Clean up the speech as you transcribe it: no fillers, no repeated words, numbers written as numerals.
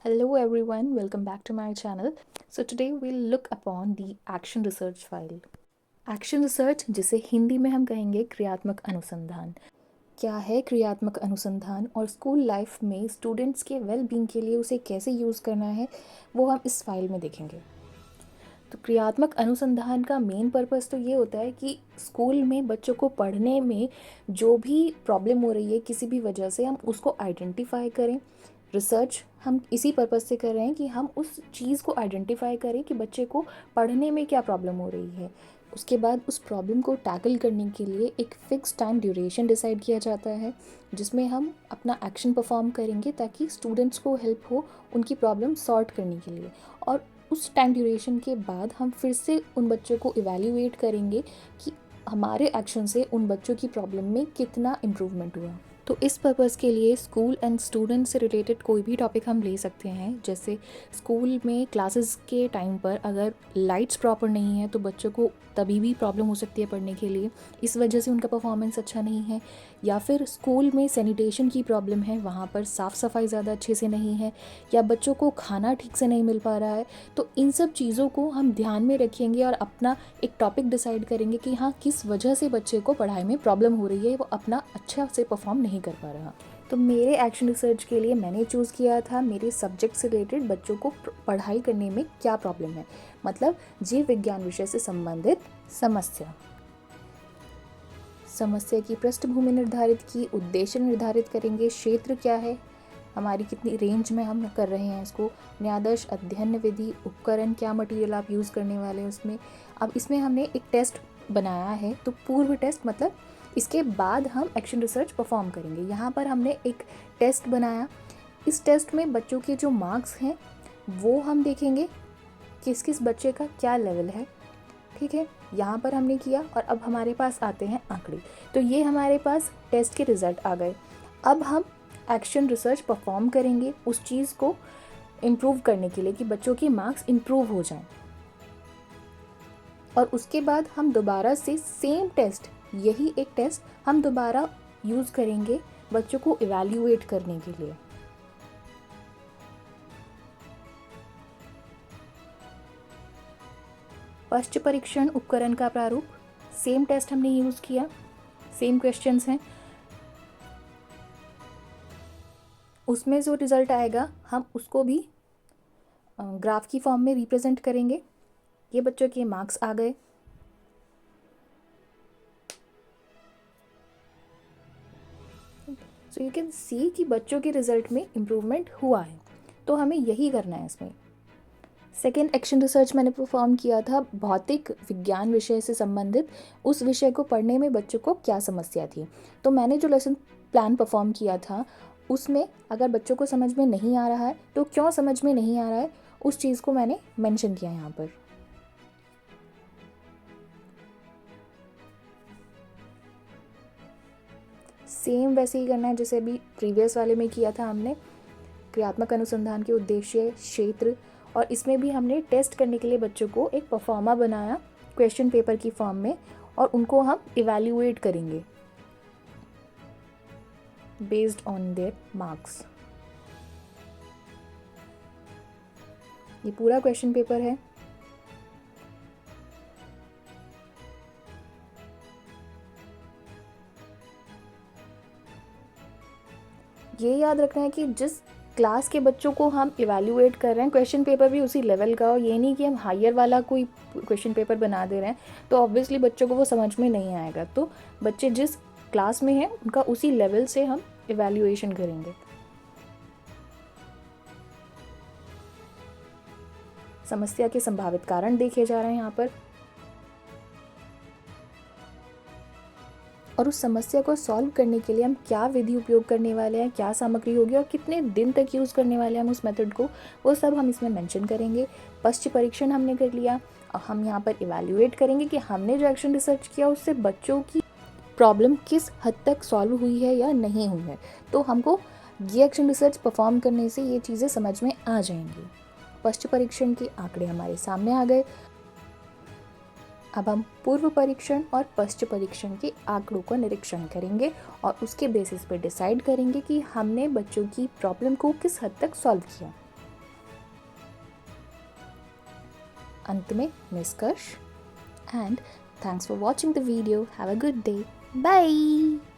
Hello everyone, welcome back to my channel. So today we'll look upon the action research file. Action research, जिसे हिंदी में हम कहेंगे क्रियात्मक अनुसंधान। क्या है क्रियात्मक अनुसंधान और स्कूल लाइफ में स्टूडेंट्स के वेल बीइंग के लिए उसे कैसे यूज़ करना है, वो हम इस फाइल में देखेंगे। तो क्रियात्मक अनुसंधान का मेन पर्पस तो ये होता है कि स्कूल में बच्चों को पढ़ने में जो भी प्रॉब्लम हो रही है किसी भी वजह से, हम उसको आइडेंटिफाई करें। रिसर्च हम इसी पर्पस से कर रहे हैं कि हम उस चीज़ को आइडेंटिफाई करें कि बच्चे को पढ़ने में क्या प्रॉब्लम हो रही है। उसके बाद उस प्रॉब्लम को टैकल करने के लिए एक फ़िक्स टाइम ड्यूरेशन डिसाइड किया जाता है, जिसमें हम अपना एक्शन परफॉर्म करेंगे ताकि स्टूडेंट्स को हेल्प हो उनकी प्रॉब्लम सॉर्ट करने के लिए। और उस टाइम ड्यूरेशन के बाद हम फिर से उन बच्चों को इवैल्यूएट करेंगे कि हमारे एक्शन से उन बच्चों की प्रॉब्लम में कितना इम्प्रूवमेंट हुआ। तो इस पर्पज़ के लिए स्कूल एंड स्टूडेंट से रिलेटेड कोई भी टॉपिक हम ले सकते हैं। जैसे स्कूल में क्लासेस के टाइम पर अगर लाइट्स प्रॉपर नहीं है तो बच्चों को तभी भी प्रॉब्लम हो सकती है पढ़ने के लिए, इस वजह से उनका परफॉर्मेंस अच्छा नहीं है। या फिर स्कूल में सैनिटेशन की प्रॉब्लम है, वहाँ पर साफ़ सफाई ज़्यादा अच्छे से नहीं है, या बच्चों को खाना ठीक से नहीं मिल पा रहा है। तो इन सब चीज़ों को हम ध्यान में रखेंगे और अपना एक टॉपिक डिसाइड करेंगे कि हाँ, किस वजह से बच्चे को पढ़ाई में प्रॉब्लम हो रही है, वो अपना अच्छा से परफॉर्म नहीं कर पा रहा। तो मेरे एक्शन रिसर्च के लिए मैंने चूज़ किया था मेरे सब्जेक्ट से रिलेटेड बच्चों को पढ़ाई करने में क्या प्रॉब्लम है, मतलब जीव विज्ञान विषय से संबंधित समस्या। समस्या की पृष्ठभूमि निर्धारित की, उद्देश्य निर्धारित करेंगे, क्षेत्र क्या है, हमारी कितनी रेंज में हम कर रहे हैं इसको, न्यायाधीश अध्ययन विधि, उपकरण, क्या मटेरियल आप यूज़ करने वाले हैं उसमें। अब इसमें हमने एक टेस्ट बनाया है, तो पूर्व टेस्ट मतलब इसके बाद हम एक्शन रिसर्च परफॉर्म करेंगे। यहाँ पर हमने एक टेस्ट बनाया। इस टेस्ट में बच्चों के जो मार्क्स हैं वो हम देखेंगे किस किस बच्चे का क्या लेवल है। ठीक है, यहाँ पर हमने किया और अब हमारे पास आते हैं आंकड़े। तो ये हमारे पास टेस्ट के रिज़ल्ट आ गए। अब हम एक्शन रिसर्च परफॉर्म करेंगे उस चीज़ को इम्प्रूव करने के लिए कि बच्चों के मार्क्स इम्प्रूव हो जाएं। और उसके बाद हम दोबारा से सेम टेस्ट, यही एक टेस्ट हम दोबारा यूज़ करेंगे बच्चों को इवैल्यूएट करने के लिए। पश्च परीक्षण उपकरण का प्रारूप, सेम टेस्ट हमने यूज़ किया, सेम क्वेश्चंस हैं। उसमें जो रिज़ल्ट आएगा हम उसको भी ग्राफ की फॉर्म में रिप्रेजेंट करेंगे। ये बच्चों के मार्क्स आ गए। सो यू कैन सी कि बच्चों के रिज़ल्ट में इम्प्रूवमेंट हुआ है। तो हमें यही करना है इसमें। सेकेंड एक्शन रिसर्च मैंने परफॉर्म किया था भौतिक विज्ञान विषय से संबंधित, उस विषय को पढ़ने में बच्चों को क्या समस्या थी। तो मैंने जो लेसन प्लान परफॉर्म किया था उसमें अगर बच्चों को समझ में नहीं आ रहा है तो क्यों समझ में नहीं आ रहा है, उस चीज़ को मैंने मेंशन किया यहाँ पर। सेम वैसे ही करना है जैसे अभी प्रीवियस वाले में किया था हमने। क्रियात्मक अनुसंधान के उद्देश्य, क्षेत्र, और इसमें भी हमने टेस्ट करने के लिए बच्चों को एक परफॉर्मा बनाया क्वेश्चन पेपर की फॉर्म में, और उनको हम इवैल्यूएट करेंगे बेस्ड ऑन देयर मार्क्स। ये पूरा क्वेश्चन पेपर है। ये याद रखना है कि जिस क्लास के बच्चों को हम इवैल्यूएट कर रहे हैं, क्वेश्चन पेपर भी उसी लेवल का हो। ये नहीं कि हम हायर वाला कोई क्वेश्चन पेपर बना दे रहे हैं तो ऑब्वियसली बच्चों को वो समझ में नहीं आएगा। तो बच्चे जिस क्लास में हैं उनका उसी लेवल से हम इवैल्यूएशन करेंगे। समस्या के संभावित कारण देखे जा रहे हैं यहाँ पर, और उस समस्या को सॉल्व करने के लिए हम क्या विधि उपयोग करने वाले हैं, क्या सामग्री होगी और कितने दिन तक यूज़ करने वाले हैं हम उस मेथड को, वो सब हम इसमें मेंशन करेंगे। पश्च परीक्षण हमने कर लिया और हम यहाँ पर इवैल्यूएट करेंगे कि हमने जो एक्शन रिसर्च किया उससे बच्चों की प्रॉब्लम किस हद तक सॉल्व हुई है या नहीं हुई है। तो हमको ये एक्शन रिसर्च परफॉर्म करने से ये चीज़ें समझ में आ जाएंगी। पश्च परीक्षण के आंकड़े हमारे सामने आ गए। अब हम पूर्व परीक्षण और पश्च परीक्षण के आंकड़ों का निरीक्षण करेंगे और उसके बेसिस पर डिसाइड करेंगे कि हमने बच्चों की प्रॉब्लम को किस हद तक सॉल्व किया। अंत में निष्कर्ष। And thanks for watching the video. Have a good day. Bye.